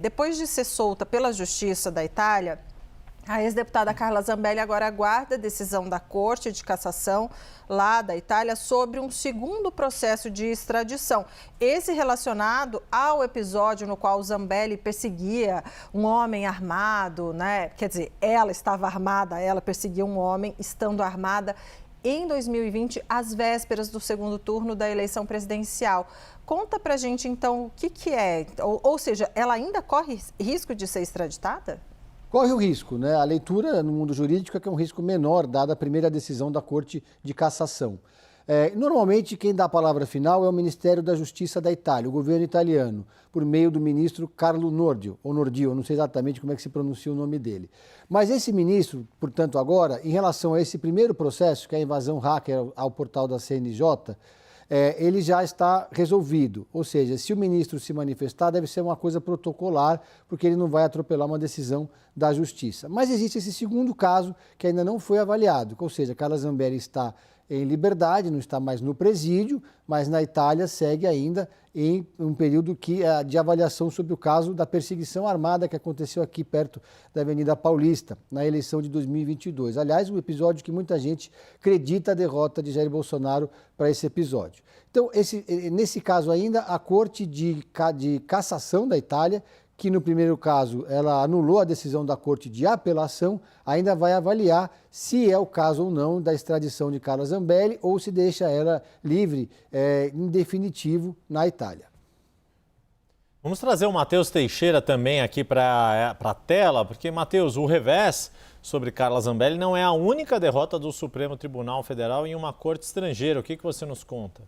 Depois de ser solta pela Justiça da Itália, a ex-deputada Carla Zambelli agora aguarda a decisão da Corte de Cassação lá da Itália sobre um segundo processo de extradição. Esse relacionado ao episódio no qual Zambelli perseguia um homem armado, né? Quer dizer, ela estava armada, ela perseguia um homem estando armada em 2020, às vésperas do segundo turno da eleição presidencial. Conta pra gente, então, o que é? Ou seja, ela ainda corre risco de ser extraditada? Corre o risco, né? A leitura no mundo jurídico é que é um risco menor, dada a primeira decisão da Corte de Cassação. Normalmente, quem dá a palavra final é o Ministério da Justiça da Itália, o governo italiano, por meio do ministro Carlo Nordio, ou Nordio, não sei exatamente como é que se pronuncia o nome dele. Mas esse ministro, portanto, agora, em relação a esse primeiro processo, que é a invasão hacker ao portal da CNJ, ele já está resolvido. Ou seja, se o ministro se manifestar, deve ser uma coisa protocolar, porque ele não vai atropelar uma decisão da Justiça. Mas existe esse segundo caso que ainda não foi avaliado, ou seja, Carla Zambelli está em liberdade, não está mais no presídio, mas na Itália segue ainda em um período de avaliação sobre o caso da perseguição armada que aconteceu aqui perto da Avenida Paulista, na eleição de 2022. Aliás, um episódio que muita gente acredita a derrota de Jair Bolsonaro para esse episódio. Então, nesse caso ainda, a Corte de Cassação da Itália, que no primeiro caso ela anulou a decisão da Corte de Apelação, ainda vai avaliar se é o caso ou não da extradição de Carla Zambelli ou se deixa ela livre em definitivo na Itália. Vamos trazer o Matheus Teixeira também aqui para a tela, porque, Matheus, o revés sobre Carla Zambelli não é a única derrota do Supremo Tribunal Federal em uma corte estrangeira. O que você nos conta?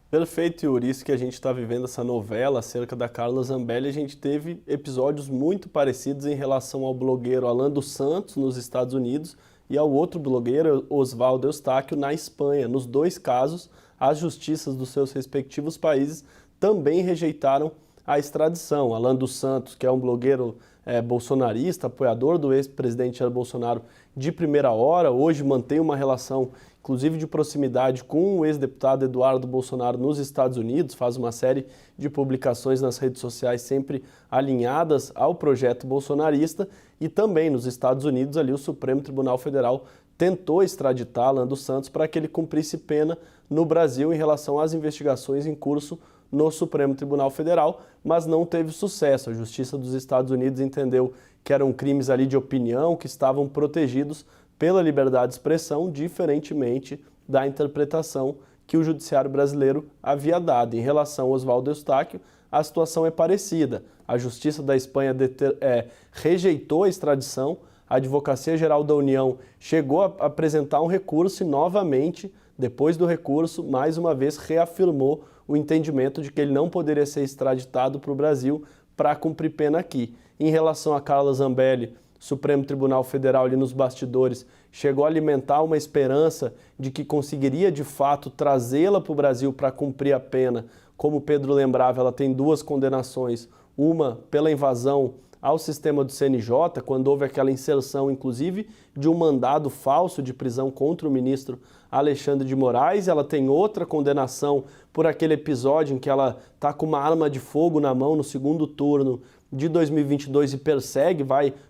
Perfeito, Yuri. Isso que a gente está vivendo essa novela acerca da Carla Zambelli, a gente teve episódios muito parecidos em relação ao blogueiro Alan dos Santos, nos Estados Unidos, e ao outro blogueiro, Oswaldo Eustáquio, na Espanha. Nos dois casos, as justiças dos seus respectivos países também rejeitaram a extradição. Alan dos Santos, que é um blogueiro bolsonarista, apoiador do ex-presidente Jair Bolsonaro de primeira hora, hoje mantém uma relação inclusive de proximidade com o ex-deputado Eduardo Bolsonaro nos Estados Unidos, faz uma série de publicações nas redes sociais sempre alinhadas ao projeto bolsonarista, e também nos Estados Unidos ali o Supremo Tribunal Federal tentou extraditar Alan dos Santos para que ele cumprisse pena no Brasil em relação às investigações em curso no Supremo Tribunal Federal, mas não teve sucesso. A Justiça dos Estados Unidos entendeu que eram crimes ali de opinião, que estavam protegidos pela liberdade de expressão, diferentemente da interpretação que o judiciário brasileiro havia dado. Em relação ao Oswaldo Eustáquio, a situação é parecida. A Justiça da Espanha rejeitou a extradição, a Advocacia Geral da União chegou a apresentar um recurso e, novamente, depois do recurso, mais uma vez reafirmou o entendimento de que ele não poderia ser extraditado para o Brasil para cumprir pena aqui. Em relação a Carla Zambelli, o Supremo Tribunal Federal ali nos bastidores chegou a alimentar uma esperança de que conseguiria de fato trazê-la para o Brasil para cumprir a pena. Como o Pedro lembrava, ela tem duas condenações, uma pela invasão ao sistema do CNJ, quando houve aquela inserção, inclusive, de um mandado falso de prisão contra o ministro Alexandre de Moraes. Ela tem outra condenação por aquele episódio em que ela está com uma arma de fogo na mão no segundo turno de 2022 e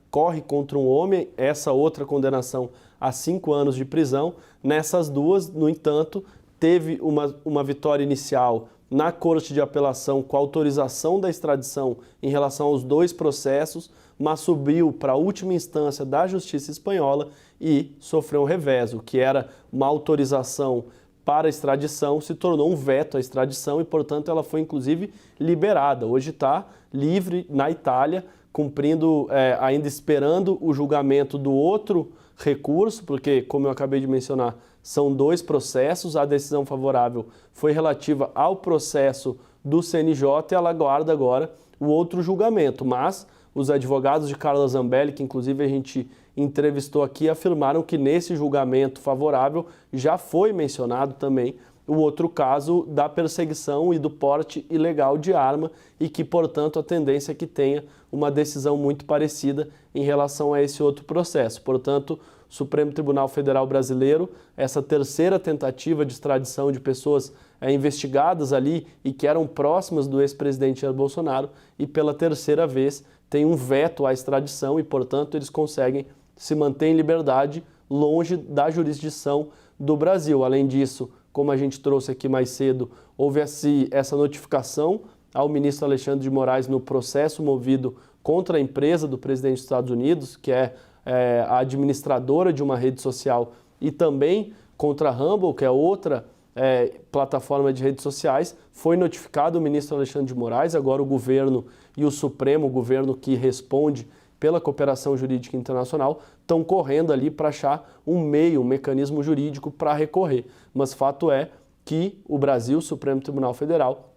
corre contra um homem, essa outra condenação a 5 anos de prisão. Nessas duas, no entanto, teve uma vitória inicial na Corte de Apelação com autorização da extradição em relação aos dois processos, mas subiu para a última instância da Justiça Espanhola e sofreu um revés. O que era uma autorização para a extradição se tornou um veto à extradição e, portanto, ela foi inclusive liberada. Hoje está livre na Itália, cumprindo, ainda esperando o julgamento do outro recurso, porque, como eu acabei de mencionar, são dois processos. A decisão favorável foi relativa ao processo do CNJ e ela aguarda agora o outro julgamento. Mas os advogados de Carla Zambelli, que inclusive a gente entrevistou aqui, afirmaram que nesse julgamento favorável já foi mencionado também o outro caso da perseguição e do porte ilegal de arma e que, portanto, a tendência é que tenha uma decisão muito parecida em relação a esse outro processo. Portanto, o Supremo Tribunal Federal Brasileiro, essa terceira tentativa de extradição de pessoas investigadas ali e que eram próximas do ex-presidente Jair Bolsonaro, e pela terceira vez tem um veto à extradição e, portanto, eles conseguem se manter em liberdade longe da jurisdição do Brasil. Além disso, como a gente trouxe aqui mais cedo, houve essa notificação ao ministro Alexandre de Moraes no processo movido contra a empresa do presidente dos Estados Unidos, que é a administradora de uma rede social, e também contra a Rumble, que é outra plataforma de redes sociais. Foi notificado o ministro Alexandre de Moraes, agora o governo e o Supremo, o governo que responde pela cooperação jurídica internacional, estão correndo ali para achar um mecanismo jurídico para recorrer. Mas fato é que o Brasil, o Supremo Tribunal Federal,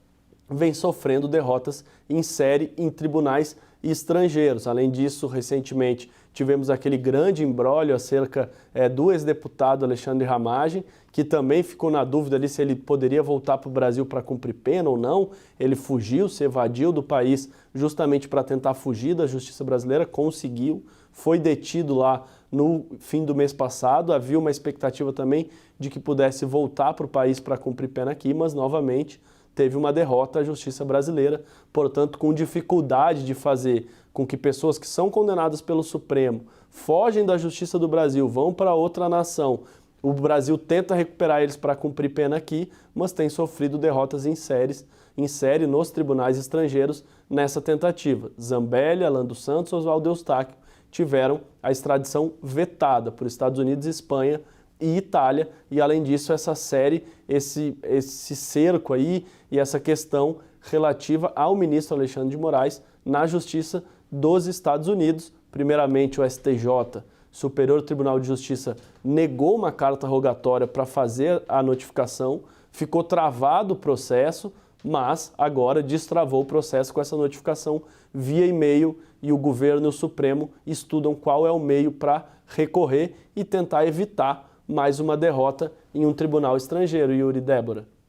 vem sofrendo derrotas em série em tribunais estrangeiros. Além disso, recentemente tivemos aquele grande imbróglio acerca do ex-deputado Alexandre Ramagem, que também ficou na dúvida ali se ele poderia voltar para o Brasil para cumprir pena ou não. Ele fugiu, se evadiu do país justamente para tentar fugir da justiça brasileira, conseguiu, foi detido lá no fim do mês passado. Havia uma expectativa também de que pudesse voltar para o país para cumprir pena aqui, mas novamente teve uma derrota à justiça brasileira, portanto, com dificuldade de fazer com que pessoas que são condenadas pelo Supremo fogem da justiça do Brasil, vão para outra nação. O Brasil tenta recuperar eles para cumprir pena aqui, mas tem sofrido derrotas em série nos tribunais estrangeiros nessa tentativa. Zambelli, Alan dos Santos e Oswaldo Eustáquio tiveram a extradição vetada por Estados Unidos, Espanha e Itália, e além disso essa série, esse cerco aí e essa questão relativa ao ministro Alexandre de Moraes na Justiça dos Estados Unidos. Primeiramente o STJ, Superior Tribunal de Justiça, negou uma carta rogatória para fazer a notificação, ficou travado o processo, mas agora destravou o processo com essa notificação via e-mail, e o governo e o Supremo estudam qual é o meio para recorrer e tentar evitar mais uma derrota em um tribunal estrangeiro. Yuri, Débora.